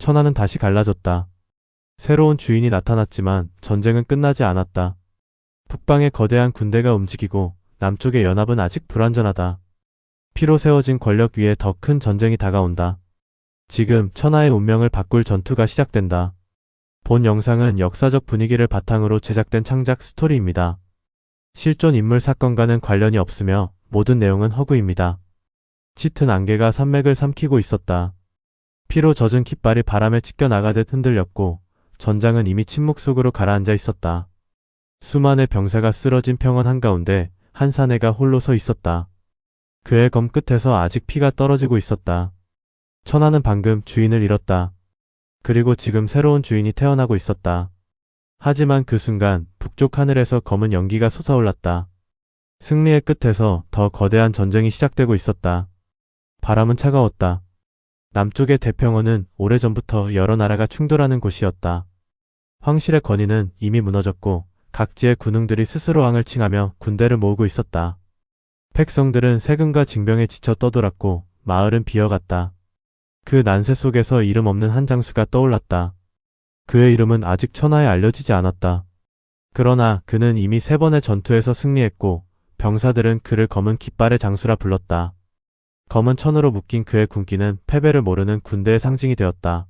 천하는 다시 갈라졌다. 새로운 주인이 나타났지만 전쟁은 끝나지 않았다. 북방의 거대한 군대가 움직이고 남쪽의 연합은 아직 불완전하다. 피로 세워진 권력 위에 더 큰 전쟁이 다가온다. 지금 천하의 운명을 바꿀 전투가 시작된다. 본 영상은 역사적 분위기를 바탕으로 제작된 창작 스토리입니다. 실존 인물 사건과는 관련이 없으며 모든 내용은 허구입니다. 짙은 안개가 산맥을 삼키고 있었다. 피로 젖은 깃발이 바람에 찢겨나가듯 흔들렸고 전장은 이미 침묵 속으로 가라앉아 있었다. 수만의 병사가 쓰러진 평원 한가운데 한 사내가 홀로 서 있었다. 그의 검 끝에서 아직 피가 떨어지고 있었다. 천하는 방금 주인을 잃었다. 그리고 지금 새로운 주인이 태어나고 있었다. 하지만 그 순간 북쪽 하늘에서 검은 연기가 솟아올랐다. 승리의 끝에서 더 거대한 전쟁이 시작되고 있었다. 바람은 차가웠다. 남쪽의 대평원은 오래전부터 여러 나라가 충돌하는 곳이었다. 황실의 권위는 이미 무너졌고 각지의 군웅들이 스스로 왕을 칭하며 군대를 모으고 있었다. 백성들은 세금과 징병에 지쳐 떠돌았고 마을은 비어갔다. 그 난세 속에서 이름 없는 한 장수가 떠올랐다. 그의 이름은 아직 천하에 알려지지 않았다. 그러나 그는 이미 3번의 전투에서 승리했고 병사들은 그를 검은 깃발의 장수라 불렀다. 검은 천으로 묶인 그의 군기는 패배를 모르는 군대의 상징이 되었다.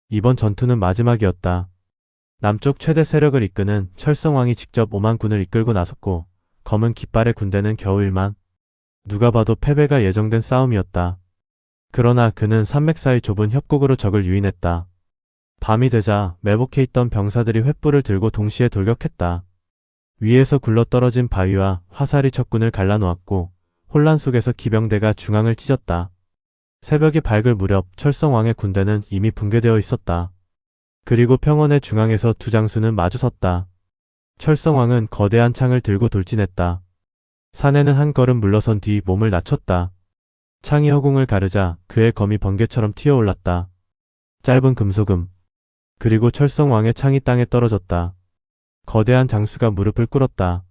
이번 전투는 마지막이었다. 남쪽 최대 세력을 이끄는 철성왕이 직접 5만 군을 이끌고 나섰고 검은 깃발의 군대는 겨우 1만. 누가 봐도 패배가 예정된 싸움이었다. 그러나 그는 산맥 사이 좁은 협곡으로 적을 유인했다. 밤이 되자 매복해 있던 병사들이 횃불을 들고 동시에 돌격했다. 위에서 굴러떨어진 바위와 화살이 적군을 갈라놓았고 혼란 속에서 기병대가 중앙을 찢었다. 새벽이 밝을 무렵 철성왕의 군대는 이미 붕괴되어 있었다. 그리고 평원의 중앙에서 두 장수는 마주섰다. 철성왕은 거대한 창을 들고 돌진했다. 사내는 한 걸음 물러선 뒤 몸을 낮췄다. 창이 허공을 가르자 그의 검이 번개처럼 튀어올랐다. 짧은 금소금. 그리고 철성왕의 창이 땅에 떨어졌다. 거대한 장수가 무릎을 꿇었다.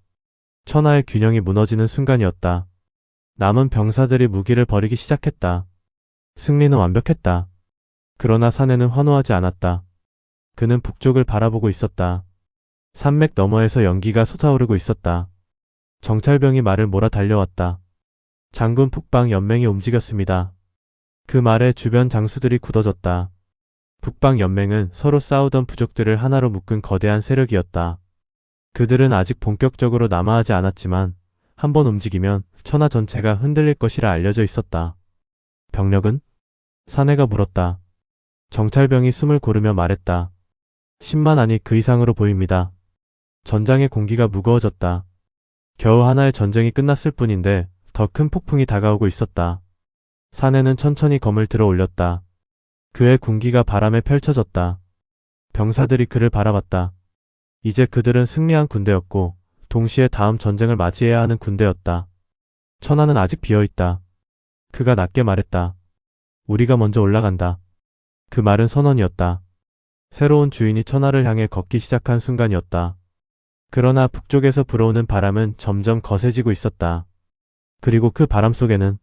천하의 균형이 무너지는 순간이었다. 남은 병사들이 무기를 버리기 시작했다. 승리는 완벽했다. 그러나 사내는 환호하지 않았다. 그는 북쪽을 바라보고 있었다. 산맥 너머에서 연기가 솟아오르고 있었다. 정찰병이 말을 몰아 달려왔다. 장군 북방 연맹이 움직였습니다. 그 말에 주변 장수들이 굳어졌다. 북방 연맹은 서로 싸우던 부족들을 하나로 묶은 거대한 세력이었다. 그들은 아직 본격적으로 남하하지 않았지만 한번 움직이면 천하 전체가 흔들릴 것이라 알려져 있었다. 병력은? 사내가 물었다. 정찰병이 숨을 고르며 말했다. 10만 아니 그 이상으로 보입니다. 전장의 공기가 무거워졌다. 겨우 하나의 전쟁이 끝났을 뿐인데 더 큰 폭풍이 다가오고 있었다. 사내는 천천히 검을 들어 올렸다. 그의 군기가 바람에 펼쳐졌다. 병사들이 그를 바라봤다. 이제 그들은 승리한 군대였고 동시에 다음 전쟁을 맞이해야 하는 군대였다. 천하는 아직 비어있다. 그가 낮게 말했다. 우리가 먼저 올라간다. 그 말은 선언이었다. 새로운 주인이 천하를 향해 걷기 시작한 순간이었다. 그러나 북쪽에서 불어오는 바람은 점점 거세지고 있었다. 그리고 그 바람 속에는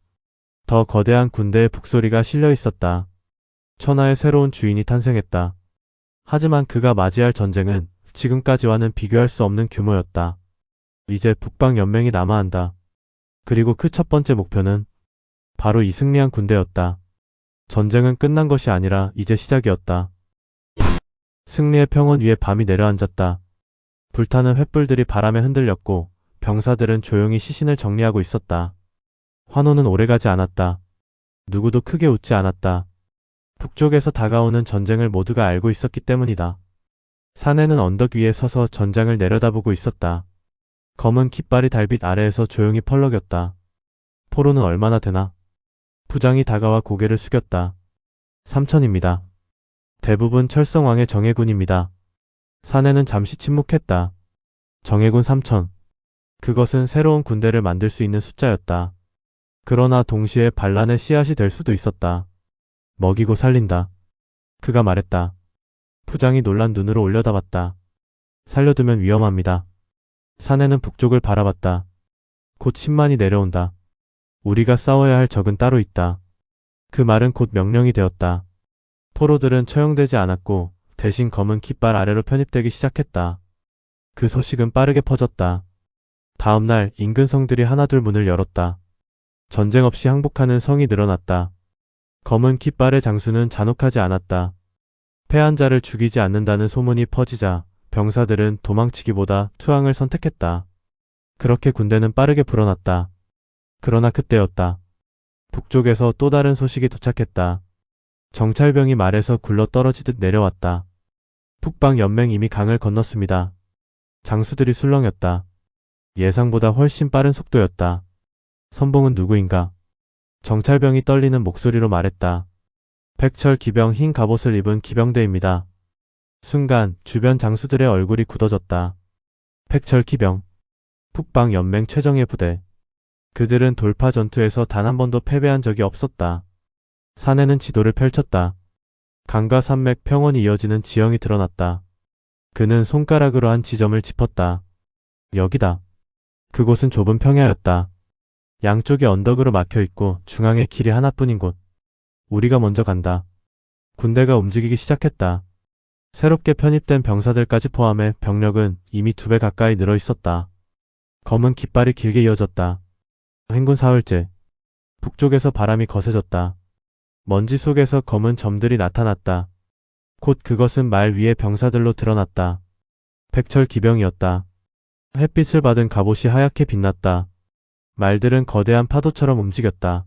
더 거대한 군대의 북소리가 실려 있었다. 천하의 새로운 주인이 탄생했다. 하지만 그가 맞이할 전쟁은 지금까지와는 비교할 수 없는 규모였다. 이제 북방 연맹이 남하한다. 그리고 그 첫 번째 목표는 바로 이 승리한 군대였다. 전쟁은 끝난 것이 아니라 이제 시작이었다. 승리의 평원 위에 밤이 내려앉았다. 불타는 횃불들이 바람에 흔들렸고 병사들은 조용히 시신을 정리하고 있었다. 환호는 오래가지 않았다. 누구도 크게 웃지 않았다. 북쪽에서 다가오는 전쟁을 모두가 알고 있었기 때문이다. 사내는 언덕 위에 서서 전장을 내려다보고 있었다. 검은 깃발이 달빛 아래에서 조용히 펄럭였다. 포로는 얼마나 되나? 부장이 다가와 고개를 숙였다. 3천입니다. 대부분 철성왕의 정예군입니다. 사내는 잠시 침묵했다. 정예군 3천. 그것은 새로운 군대를 만들 수 있는 숫자였다. 그러나 동시에 반란의 씨앗이 될 수도 있었다. 먹이고 살린다. 그가 말했다. 부장이 놀란 눈으로 올려다봤다. 살려두면 위험합니다. 사내는 북쪽을 바라봤다. 곧 10만이 내려온다. 우리가 싸워야 할 적은 따로 있다. 그 말은 곧 명령이 되었다. 포로들은 처형되지 않았고 대신 검은 깃발 아래로 편입되기 시작했다. 그 소식은 빠르게 퍼졌다. 다음 날 인근 성들이 하나둘 문을 열었다. 전쟁 없이 항복하는 성이 늘어났다. 검은 깃발의 장수는 잔혹하지 않았다. 패한 자를 죽이지 않는다는 소문이 퍼지자 병사들은 도망치기보다 투항을 선택했다. 그렇게 군대는 빠르게 불어났다. 그러나 그때였다. 북쪽에서 또 다른 소식이 도착했다. 정찰병이 말에서 굴러 떨어지듯 내려왔다. 북방 연맹 이미 강을 건넜습니다. 장수들이 술렁였다. 예상보다 훨씬 빠른 속도였다. 선봉은 누구인가? 정찰병이 떨리는 목소리로 말했다. 백철 기병 흰 갑옷을 입은 기병대입니다. 순간 주변 장수들의 얼굴이 굳어졌다. 백철 기병. 북방 연맹 최정예 부대. 그들은 돌파 전투에서 단 한 번도 패배한 적이 없었다. 사내는 지도를 펼쳤다. 강과 산맥 평원이 이어지는 지형이 드러났다. 그는 손가락으로 한 지점을 짚었다. 여기다. 그곳은 좁은 평야였다. 양쪽이 언덕으로 막혀있고 중앙에 길이 하나뿐인 곳. 우리가 먼저 간다. 군대가 움직이기 시작했다. 새롭게 편입된 병사들까지 포함해 병력은 이미 2배 가까이 늘어 있었다. 검은 깃발이 길게 이어졌다. 행군 사흘째. 북쪽에서 바람이 거세졌다. 먼지 속에서 검은 점들이 나타났다. 곧 그것은 말 위에 병사들로 드러났다. 백철 기병이었다. 햇빛을 받은 갑옷이 하얗게 빛났다. 말들은 거대한 파도처럼 움직였다.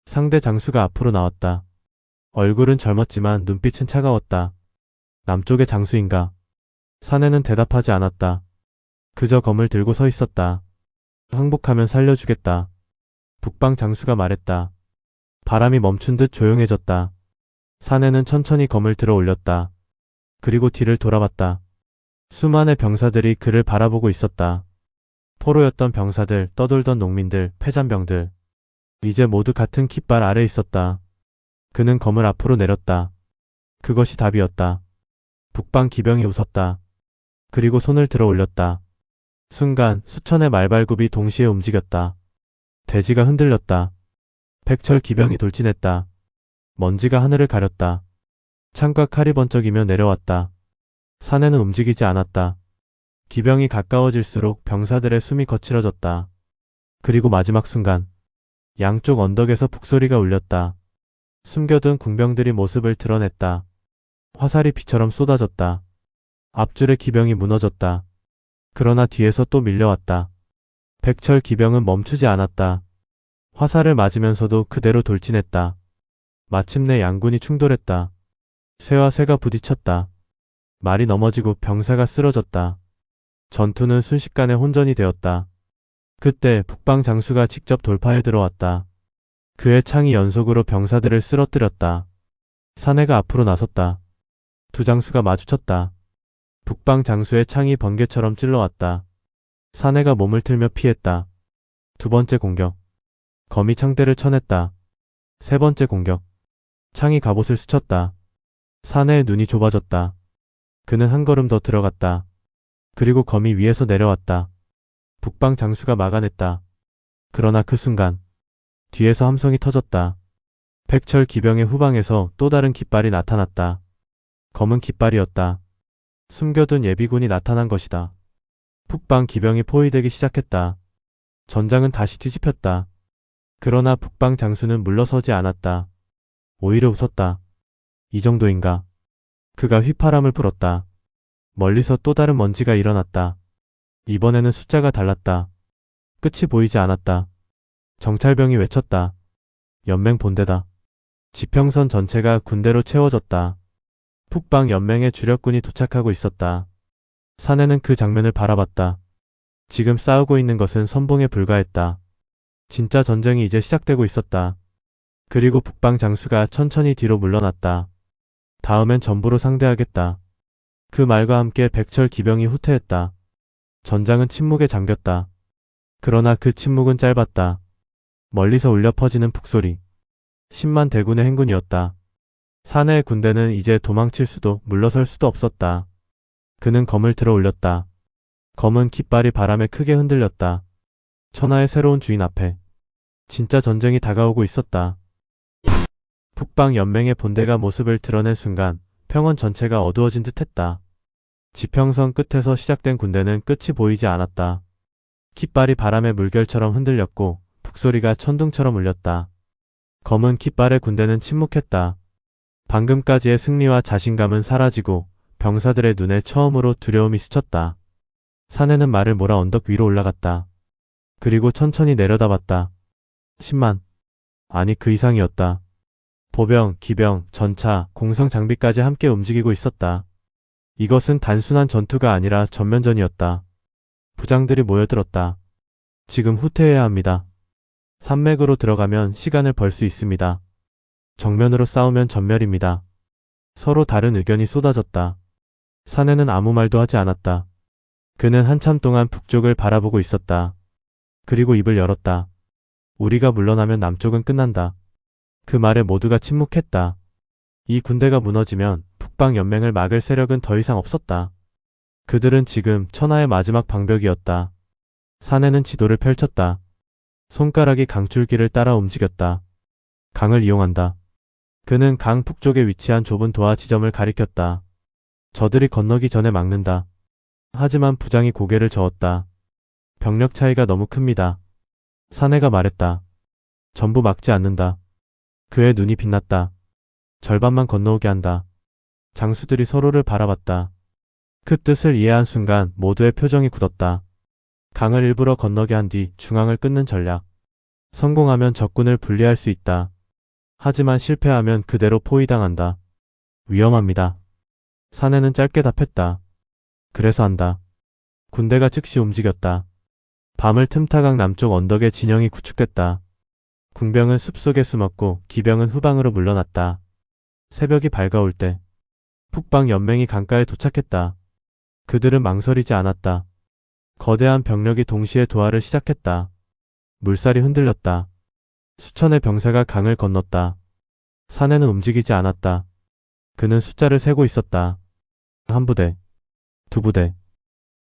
상대 장수가 앞으로 나왔다. 얼굴은 젊었지만 눈빛은 차가웠다. 남쪽의 장수인가? 사내는 대답하지 않았다. 그저 검을 들고 서 있었다. 항복하면 살려주겠다. 북방 장수가 말했다. 바람이 멈춘 듯 조용해졌다. 사내는 천천히 검을 들어 올렸다. 그리고 뒤를 돌아봤다. 수많은 병사들이 그를 바라보고 있었다. 포로였던 병사들, 떠돌던 농민들, 패잔병들. 이제 모두 같은 깃발 아래 있었다. 그는 검을 앞으로 내렸다. 그것이 답이었다. 북방 기병이 웃었다. 그리고 손을 들어 올렸다. 순간 수천의 말발굽이 동시에 움직였다. 대지가 흔들렸다. 백철 기병이 돌진했다. 먼지가 하늘을 가렸다. 창과 칼이 번쩍이며 내려왔다. 사내는 움직이지 않았다. 기병이 가까워질수록 병사들의 숨이 거칠어졌다. 그리고 마지막 순간 양쪽 언덕에서 북소리가 울렸다. 숨겨둔 궁병들이 모습을 드러냈다. 화살이 비처럼 쏟아졌다. 앞줄의 기병이 무너졌다. 그러나 뒤에서 또 밀려왔다. 백철 기병은 멈추지 않았다. 화살을 맞으면서도 그대로 돌진했다. 마침내 양군이 충돌했다. 쇠와 쇠가 부딪혔다. 말이 넘어지고 병사가 쓰러졌다. 전투는 순식간에 혼전이 되었다. 그때 북방 장수가 직접 돌파해 들어왔다. 그의 창이 연속으로 병사들을 쓰러뜨렸다. 사내가 앞으로 나섰다. 두 장수가 마주쳤다. 북방 장수의 창이 번개처럼 찔러왔다. 사내가 몸을 틀며 피했다. 두 번째 공격. 검이 창대를 쳐냈다. 세 번째 공격. 창이 갑옷을 스쳤다. 사내의 눈이 좁아졌다. 그는 한 걸음 더 들어갔다. 그리고 검이 위에서 내려왔다. 북방 장수가 막아냈다. 그러나 그 순간 뒤에서 함성이 터졌다. 백철 기병의 후방에서 또 다른 깃발이 나타났다. 검은 깃발이었다. 숨겨둔 예비군이 나타난 것이다. 북방 기병이 포위되기 시작했다. 전장은 다시 뒤집혔다. 그러나 북방 장수는 물러서지 않았다. 오히려 웃었다. 이 정도인가? 그가 휘파람을 불었다. 멀리서 또 다른 먼지가 일어났다. 이번에는 숫자가 달랐다. 끝이 보이지 않았다. 정찰병이 외쳤다. 연맹 본대다. 지평선 전체가 군대로 채워졌다. 북방 연맹의 주력군이 도착하고 있었다. 사내는 그 장면을 바라봤다. 지금 싸우고 있는 것은 선봉에 불과했다. 진짜 전쟁이 이제 시작되고 있었다. 그리고 북방 장수가 천천히 뒤로 물러났다. 다음엔 전부로 상대하겠다. 그 말과 함께 백철 기병이 후퇴했다. 전장은 침묵에 잠겼다. 그러나 그 침묵은 짧았다. 멀리서 울려 퍼지는 북소리. 10만 대군의 행군이었다. 사내의 군대는 이제 도망칠 수도 물러설 수도 없었다. 그는 검을 들어 올렸다. 검은 깃발이 바람에 크게 흔들렸다. 천하의 새로운 주인 앞에 진짜 전쟁이 다가오고 있었다. 북방연맹의 본대가 모습을 드러낸 순간 평원 전체가 어두워진 듯했다. 지평선 끝에서 시작된 군대는 끝이 보이지 않았다. 깃발이 바람의 물결처럼 흔들렸고 북소리가 천둥처럼 울렸다. 검은 깃발의 군대는 침묵했다. 방금까지의 승리와 자신감은 사라지고 병사들의 눈에 처음으로 두려움이 스쳤다. 사내는 말을 몰아 언덕 위로 올라갔다. 그리고 천천히 내려다봤다. 10만. 아니 그 이상이었다. 보병, 기병, 전차, 공성 장비까지 함께 움직이고 있었다. 이것은 단순한 전투가 아니라 전면전이었다. 부장들이 모여들었다. 지금 후퇴해야 합니다. 산맥으로 들어가면 시간을 벌 수 있습니다. 정면으로 싸우면 전멸입니다. 서로 다른 의견이 쏟아졌다. 사내는 아무 말도 하지 않았다. 그는 한참 동안 북쪽을 바라보고 있었다. 그리고 입을 열었다. 우리가 물러나면 남쪽은 끝난다. 그 말에 모두가 침묵했다. 이 군대가 무너지면 북방연맹을 막을 세력은 더 이상 없었다. 그들은 지금 천하의 마지막 방벽이었다. 사내는 지도를 펼쳤다. 손가락이 강줄기를 따라 움직였다. 강을 이용한다. 그는 강 북쪽에 위치한 좁은 도하 지점을 가리켰다. 저들이 건너기 전에 막는다. 하지만 부장이 고개를 저었다. 병력 차이가 너무 큽니다. 사내가 말했다. 전부 막지 않는다. 그의 눈이 빛났다. 절반만 건너오게 한다. 장수들이 서로를 바라봤다. 그 뜻을 이해한 순간 모두의 표정이 굳었다. 강을 일부러 건너게 한 뒤 중앙을 끊는 전략. 성공하면 적군을 분리할 수 있다. 하지만 실패하면 그대로 포위당한다. 위험합니다. 사내는 짧게 답했다. 그래서 한다. 군대가 즉시 움직였다. 밤을 틈타강 남쪽 언덕에 진영이 구축됐다. 궁병은 숲속에 숨었고 기병은 후방으로 물러났다. 새벽이 밝아올 때 북방연맹이 강가에 도착했다. 그들은 망설이지 않았다. 거대한 병력이 동시에 도하를 시작했다. 물살이 흔들렸다. 수천의 병사가 강을 건넜다. 사내는 움직이지 않았다. 그는 숫자를 세고 있었다. 한 부대, 두 부대,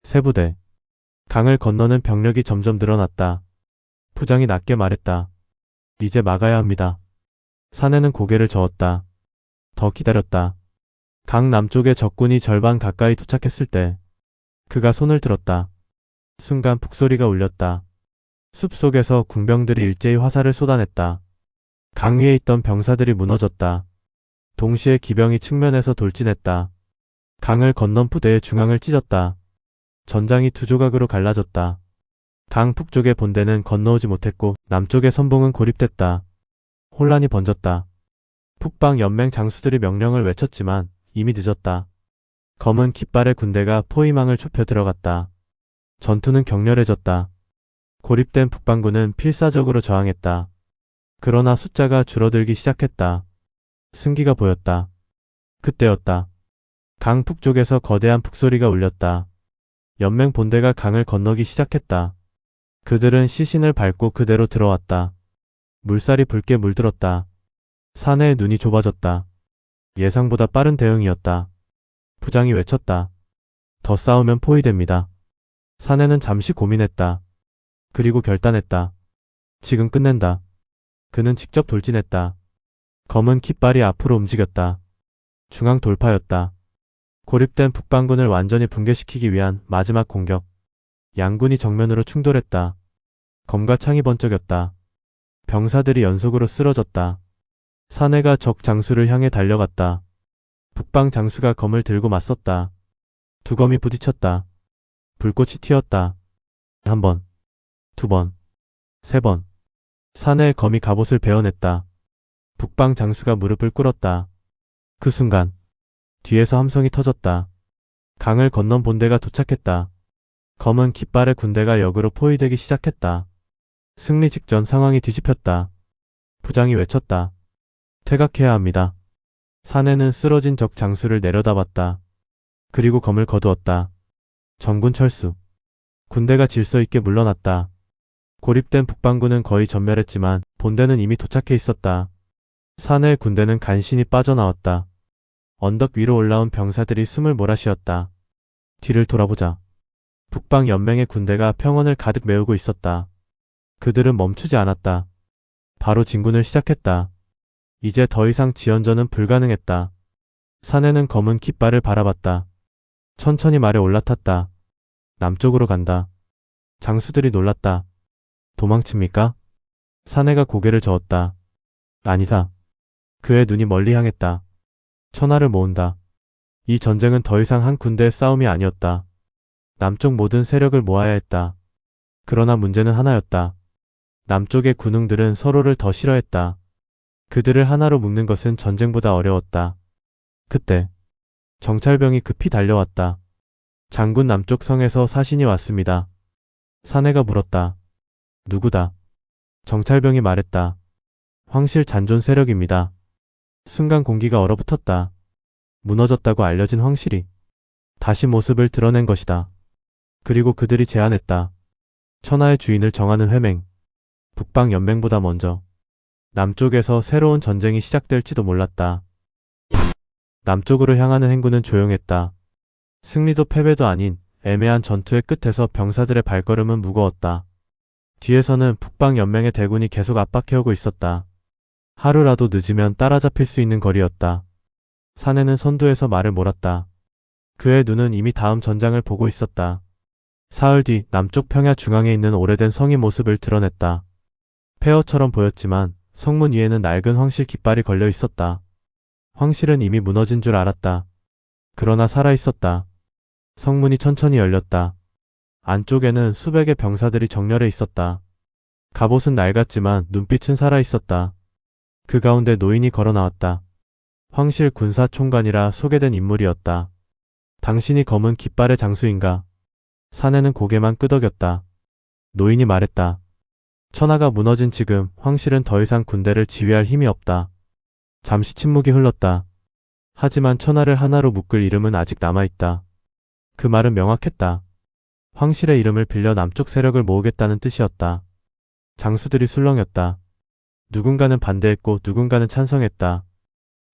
세 부대. 강을 건너는 병력이 점점 늘어났다. 부장이 낮게 말했다. 이제 막아야 합니다. 사내는 고개를 저었다. 더 기다렸다. 강 남쪽의 적군이 절반 가까이 도착했을 때 그가 손을 들었다. 순간 북소리가 울렸다. 숲속에서 궁병들이 일제히 화살을 쏟아냈다. 강 위에 있던 병사들이 무너졌다. 동시에 기병이 측면에서 돌진했다. 강을 건넌 부대의 중앙을 찢었다. 전장이 두 조각으로 갈라졌다. 강 북쪽의 본대는 건너오지 못했고 남쪽의 선봉은 고립됐다. 혼란이 번졌다. 북방연맹 장수들이 명령을 외쳤지만 이미 늦었다. 검은 깃발의 군대가 포위망을 좁혀 들어갔다. 전투는 격렬해졌다. 고립된 북방군은 필사적으로 저항했다. 그러나 숫자가 줄어들기 시작했다. 승기가 보였다. 그때였다. 강 북쪽에서 거대한 북소리가 울렸다. 연맹 본대가 강을 건너기 시작했다. 그들은 시신을 밟고 그대로 들어왔다. 물살이 붉게 물들었다. 사내의 눈이 좁아졌다. 예상보다 빠른 대응이었다. 부장이 외쳤다. 더 싸우면 포위됩니다. 사내는 잠시 고민했다. 그리고 결단했다. 지금 끝낸다. 그는 직접 돌진했다. 검은 깃발이 앞으로 움직였다. 중앙 돌파였다. 고립된 북방군을 완전히 붕괴시키기 위한 마지막 공격. 양군이 정면으로 충돌했다. 검과 창이 번쩍였다. 병사들이 연속으로 쓰러졌다. 사내가 적 장수를 향해 달려갔다. 북방 장수가 검을 들고 맞섰다. 두 검이 부딪혔다. 불꽃이 튀었다. 한 번, 두 번, 세 번. 사내의 검이 갑옷을 베어냈다. 북방 장수가 무릎을 꿇었다. 그 순간 뒤에서 함성이 터졌다. 강을 건넌 본대가 도착했다. 검은 깃발의 군대가 역으로 포위되기 시작했다. 승리 직전 상황이 뒤집혔다. 부장이 외쳤다. 퇴각해야 합니다. 사내는 쓰러진 적 장수를 내려다봤다. 그리고 검을 거두었다. 전군 철수. 군대가 질서 있게 물러났다. 고립된 북방군은 거의 전멸했지만 본대는 이미 도착해 있었다. 사내의 군대는 간신히 빠져나왔다. 언덕 위로 올라온 병사들이 숨을 몰아쉬었다. 뒤를 돌아보자. 북방연맹의 군대가 평원을 가득 메우고 있었다. 그들은 멈추지 않았다. 바로 진군을 시작했다. 이제 더 이상 지연전은 불가능했다. 사내는 검은 깃발을 바라봤다. 천천히 말에 올라탔다. 남쪽으로 간다. 장수들이 놀랐다. 도망칩니까? 사내가 고개를 저었다. 아니다. 그의 눈이 멀리 향했다. 천하를 모은다. 이 전쟁은 더 이상 한 군대의 싸움이 아니었다. 남쪽 모든 세력을 모아야 했다. 그러나 문제는 하나였다. 남쪽의 군웅들은 서로를 더 싫어했다. 그들을 하나로 묶는 것은 전쟁보다 어려웠다. 그때 정찰병이 급히 달려왔다. 장군 남쪽 성에서 사신이 왔습니다. 사내가 물었다. 누구다? 정찰병이 말했다. 황실 잔존 세력입니다. 순간 공기가 얼어붙었다. 무너졌다고 알려진 황실이 다시 모습을 드러낸 것이다. 그리고 그들이 제안했다. 천하의 주인을 정하는 회맹. 북방연맹보다 먼저 남쪽에서 새로운 전쟁이 시작될지도 몰랐다. 남쪽으로 향하는 행군은 조용했다. 승리도 패배도 아닌 애매한 전투의 끝에서 병사들의 발걸음은 무거웠다. 뒤에서는 북방연맹의 대군이 계속 압박해오고 있었다. 하루라도 늦으면 따라잡힐 수 있는 거리였다. 사내는 선두에서 말을 몰았다. 그의 눈은 이미 다음 전장을 보고 있었다. 사흘 뒤 남쪽 평야 중앙에 있는 오래된 성의 모습을 드러냈다. 폐허처럼 보였지만 성문 위에는 낡은 황실 깃발이 걸려 있었다. 황실은 이미 무너진 줄 알았다. 그러나 살아있었다. 성문이 천천히 열렸다. 안쪽에는 수백의 병사들이 정렬해 있었다. 갑옷은 낡았지만 눈빛은 살아있었다. 그 가운데 노인이 걸어 나왔다. 황실 군사총관이라 소개된 인물이었다. 당신이 검은 깃발의 장수인가? 사내는 고개만 끄덕였다. 노인이 말했다. 천하가 무너진 지금 황실은 더 이상 군대를 지휘할 힘이 없다. 잠시 침묵이 흘렀다. 하지만 천하를 하나로 묶을 이름은 아직 남아있다. 그 말은 명확했다. 황실의 이름을 빌려 남쪽 세력을 모으겠다는 뜻이었다. 장수들이 술렁였다. 누군가는 반대했고 누군가는 찬성했다.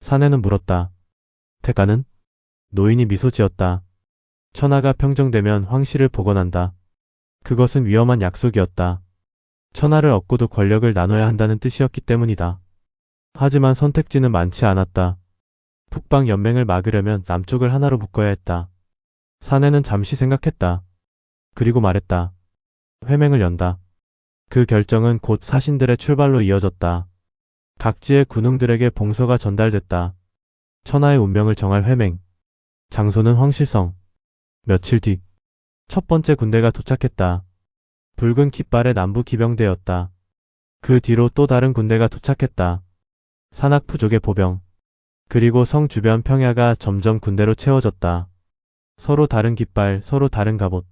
사내는 물었다. 대가는? 노인이 미소 지었다. 천하가 평정되면 황실을 복원한다. 그것은 위험한 약속이었다. 천하를 얻고도 권력을 나눠야 한다는 뜻이었기 때문이다. 하지만 선택지는 많지 않았다. 북방연맹을 막으려면 남쪽을 하나로 묶어야 했다. 사내는 잠시 생각했다. 그리고 말했다. 회맹을 연다. 그 결정은 곧 사신들의 출발로 이어졌다. 각지의 군웅들에게 봉서가 전달됐다. 천하의 운명을 정할 회맹. 장소는 황실성. 며칠 뒤 첫 번째 군대가 도착했다. 붉은 깃발의 남부 기병대였다. 그 뒤로 또 다른 군대가 도착했다. 산악 부족의 보병. 그리고 성 주변 평야가 점점 군대로 채워졌다. 서로 다른 깃발, 서로 다른 갑옷.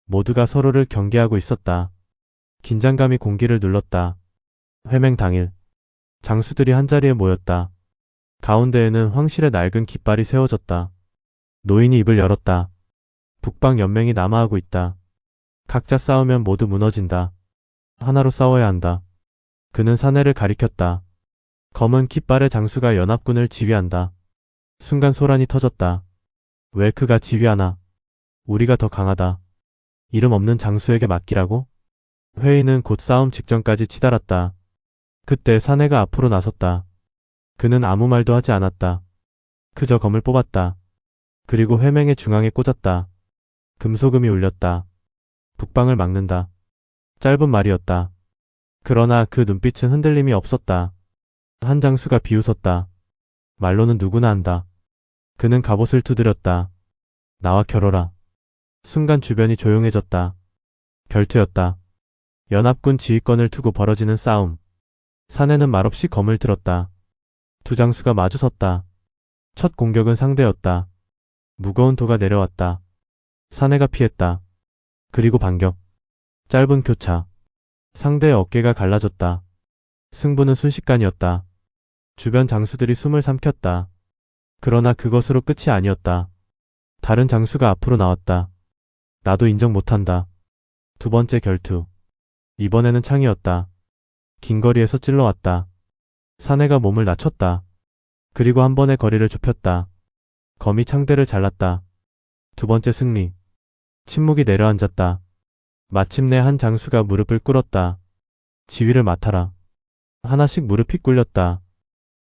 모두가 서로를 경계하고 있었다. 긴장감이 공기를 눌렀다. 회맹 당일. 장수들이 한자리에 모였다. 가운데에는 황실의 낡은 깃발이 세워졌다. 노인이 입을 열었다. 북방연맹이 남하하고 있다. 각자 싸우면 모두 무너진다. 하나로 싸워야 한다. 그는 사내를 가리켰다. 검은 깃발의 장수가 연합군을 지휘한다. 순간 소란이 터졌다. 왜 그가 지휘하나? 우리가 더 강하다. 이름 없는 장수에게 맡기라고? 회의는 곧 싸움 직전까지 치달았다. 그때 사내가 앞으로 나섰다. 그는 아무 말도 하지 않았다. 그저 검을 뽑았다. 그리고 회맹의 중앙에 꽂았다. 금소금이 울렸다. 북방을 막는다. 짧은 말이었다. 그러나 그 눈빛은 흔들림이 없었다. 한 장수가 비웃었다. 말로는 누구나 한다. 그는 갑옷을 두드렸다. 나와 겨뤄라. 순간 주변이 조용해졌다. 결투였다. 연합군 지휘권을 두고 벌어지는 싸움. 사내는 말없이 검을 들었다. 두 장수가 마주섰다. 첫 공격은 상대였다. 무거운 도가 내려왔다. 사내가 피했다. 그리고 반격. 짧은 교차. 상대의 어깨가 갈라졌다. 승부는 순식간이었다. 주변 장수들이 숨을 삼켰다. 그러나 그것으로 끝이 아니었다. 다른 장수가 앞으로 나왔다. 나도 인정 못한다. 두 번째 결투. 이번에는 창이었다. 긴 거리에서 찔러왔다. 사내가 몸을 낮췄다. 그리고 한 번의 거리를 좁혔다. 검이 창대를 잘랐다. 두 번째 승리. 침묵이 내려앉았다. 마침내 한 장수가 무릎을 꿇었다. 지휘를 맡아라. 하나씩 무릎이 꿇렸다.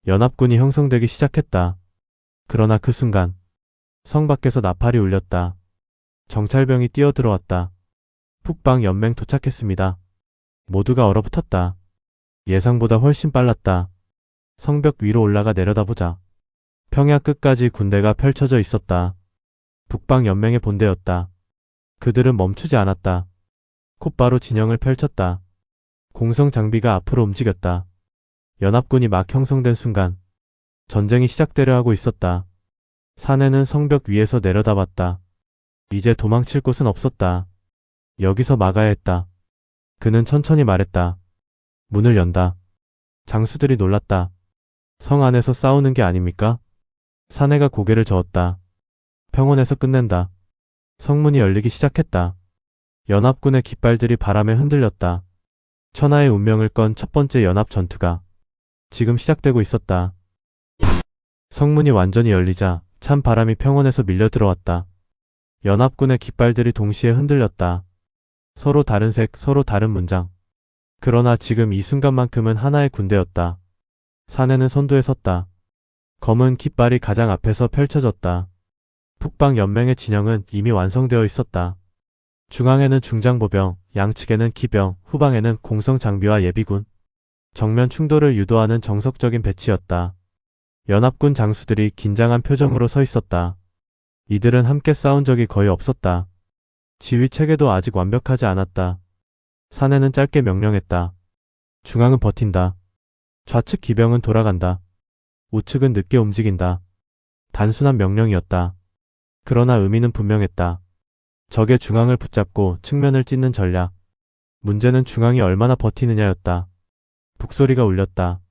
연합군이 형성되기 시작했다. 그러나 그 순간 성 밖에서 나팔이 울렸다. 정찰병이 뛰어들어왔다. 북방연맹 도착했습니다. 모두가 얼어붙었다. 예상보다 훨씬 빨랐다. 성벽 위로 올라가 내려다보자. 평야 끝까지 군대가 펼쳐져 있었다. 북방연맹의 본대였다. 그들은 멈추지 않았다. 곧바로 진영을 펼쳤다. 공성 장비가 앞으로 움직였다. 연합군이 막 형성된 순간 전쟁이 시작되려 하고 있었다. 사내는 성벽 위에서 내려다봤다. 이제 도망칠 곳은 없었다. 여기서 막아야 했다. 그는 천천히 말했다. 문을 연다. 장수들이 놀랐다. 성 안에서 싸우는 게 아닙니까? 사내가 고개를 저었다. 평원에서 끝낸다. 성문이 열리기 시작했다. 연합군의 깃발들이 바람에 흔들렸다. 천하의 운명을 건 첫 번째 연합 전투가 지금 시작되고 있었다. 성문이 완전히 열리자 찬 바람이 평원에서 밀려 들어왔다. 연합군의 깃발들이 동시에 흔들렸다. 서로 다른 색, 서로 다른 문장. 그러나 지금 이 순간만큼은 하나의 군대였다. 사내는 선두에 섰다. 검은 깃발이 가장 앞에서 펼쳐졌다. 북방연맹의 진영은 이미 완성되어 있었다. 중앙에는 중장보병, 양측에는 기병, 후방에는 공성장비와 예비군. 정면 충돌을 유도하는 정석적인 배치였다. 연합군 장수들이 긴장한 표정으로 서 있었다. 이들은 함께 싸운 적이 거의 없었다. 지휘 체계도 아직 완벽하지 않았다. 사내는 짧게 명령했다. 중앙은 버틴다. 좌측 기병은 돌아간다. 우측은 늦게 움직인다. 단순한 명령이었다. 그러나 의미는 분명했다. 적의 중앙을 붙잡고 측면을 찢는 전략. 문제는 중앙이 얼마나 버티느냐였다. 북소리가 울렸다.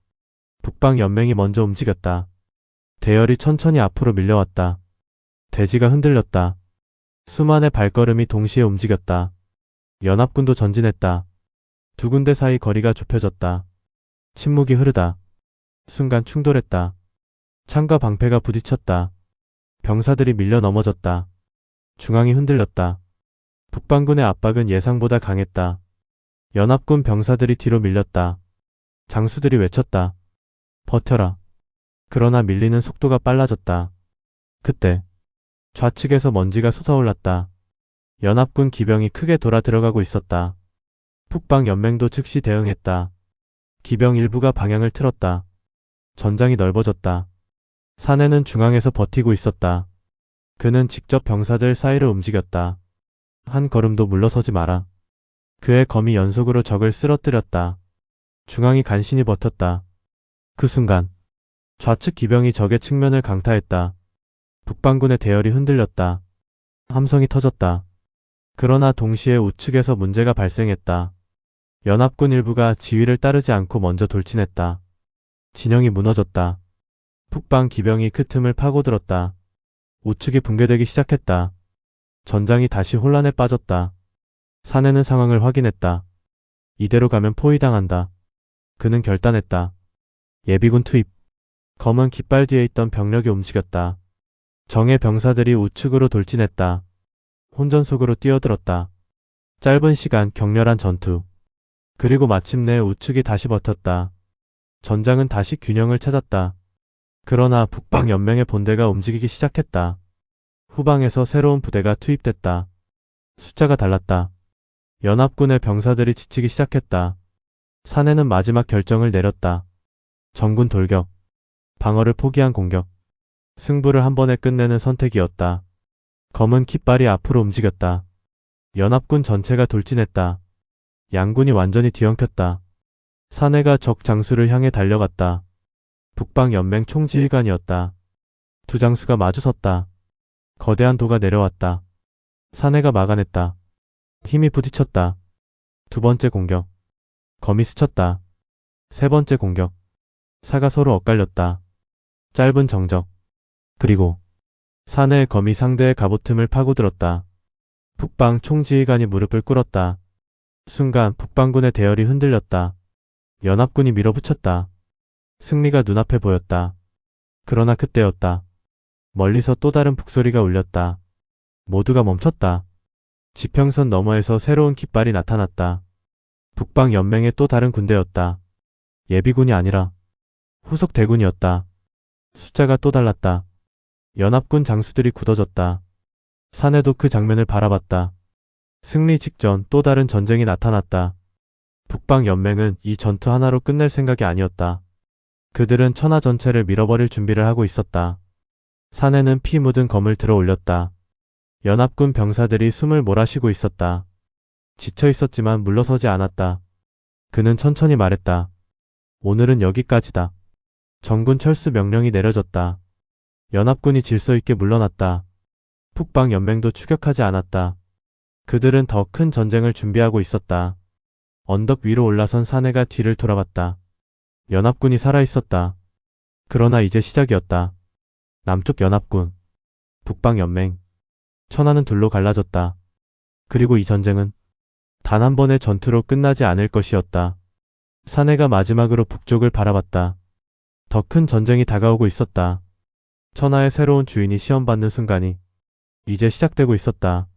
북방연맹이 먼저 움직였다. 대열이 천천히 앞으로 밀려왔다. 대지가 흔들렸다. 수만의 발걸음이 동시에 움직였다. 연합군도 전진했다. 두 군대 사이 거리가 좁혀졌다. 침묵이 흐르다. 순간 충돌했다. 창과 방패가 부딪혔다. 병사들이 밀려 넘어졌다. 중앙이 흔들렸다. 북방군의 압박은 예상보다 강했다. 연합군 병사들이 뒤로 밀렸다. 장수들이 외쳤다. 버텨라. 그러나 밀리는 속도가 빨라졌다. 그때 좌측에서 먼지가 솟아올랐다. 연합군 기병이 크게 돌아 들어가고 있었다. 북방연맹도 즉시 대응했다. 기병 일부가 방향을 틀었다. 전장이 넓어졌다. 사내는 중앙에서 버티고 있었다. 그는 직접 병사들 사이를 움직였다. 한 걸음도 물러서지 마라. 그의 검이 연속으로 적을 쓰러뜨렸다. 중앙이 간신히 버텼다. 그 순간 좌측 기병이 적의 측면을 강타했다. 북방군의 대열이 흔들렸다. 함성이 터졌다. 그러나 동시에 우측에서 문제가 발생했다. 연합군 일부가 지휘를 따르지 않고 먼저 돌진했다. 진영이 무너졌다. 북방 기병이 그 틈을 파고들었다. 우측이 붕괴되기 시작했다. 전장이 다시 혼란에 빠졌다. 사내는 상황을 확인했다. 이대로 가면 포위당한다. 그는 결단했다. 예비군 투입. 검은 깃발 뒤에 있던 병력이 움직였다. 정예 병사들이 우측으로 돌진했다. 혼전 속으로 뛰어들었다. 짧은 시간 격렬한 전투. 그리고 마침내 우측이 다시 버텼다. 전장은 다시 균형을 찾았다. 그러나 북방연맹의 본대가 움직이기 시작했다. 후방에서 새로운 부대가 투입됐다. 숫자가 달랐다. 연합군의 병사들이 지치기 시작했다. 사내는 마지막 결정을 내렸다. 정군 돌격. 방어를 포기한 공격. 승부를 한 번에 끝내는 선택이었다. 검은 깃발이 앞으로 움직였다. 연합군 전체가 돌진했다. 양군이 완전히 뒤엉켰다. 사내가 적 장수를 향해 달려갔다. 북방연맹 총지휘관이었다. 두 장수가 마주섰다. 거대한 도가 내려왔다. 사내가 막아냈다. 힘이 부딪혔다. 두 번째 공격. 검이 스쳤다. 세 번째 공격. 사가 서로 엇갈렸다. 짧은 정적. 그리고 사내의 검이 상대의 갑오틈을 파고들었다. 북방 총지휘관이 무릎을 꿇었다. 순간 북방군의 대열이 흔들렸다. 연합군이 밀어붙였다. 승리가 눈앞에 보였다. 그러나 그때였다. 멀리서 또 다른 북소리가 울렸다. 모두가 멈췄다. 지평선 너머에서 새로운 깃발이 나타났다. 북방연맹의 또 다른 군대였다. 예비군이 아니라 후속 대군이었다. 숫자가 또 달랐다. 연합군 장수들이 굳어졌다. 사내도 그 장면을 바라봤다. 승리 직전 또 다른 전쟁이 나타났다. 북방연맹은 이 전투 하나로 끝낼 생각이 아니었다. 그들은 천하 전체를 밀어버릴 준비를 하고 있었다. 사내는 피 묻은 검을 들어 올렸다. 연합군 병사들이 숨을 몰아쉬고 있었다. 지쳐 있었지만 물러서지 않았다. 그는 천천히 말했다. 오늘은 여기까지다. 전군 철수 명령이 내려졌다. 연합군이 질서 있게 물러났다. 북방연맹도 추격하지 않았다. 그들은 더 큰 전쟁을 준비하고 있었다. 언덕 위로 올라선 사내가 뒤를 돌아봤다. 연합군이 살아있었다. 그러나 이제 시작이었다. 남쪽 연합군, 북방연맹. 천하는 둘로 갈라졌다. 그리고 이 전쟁은 단 한 번의 전투로 끝나지 않을 것이었다. 사내가 마지막으로 북쪽을 바라봤다. 더 큰 전쟁이 다가오고 있었다. 천하의 새로운 주인이 시험받는 순간이 이제 시작되고 있었다.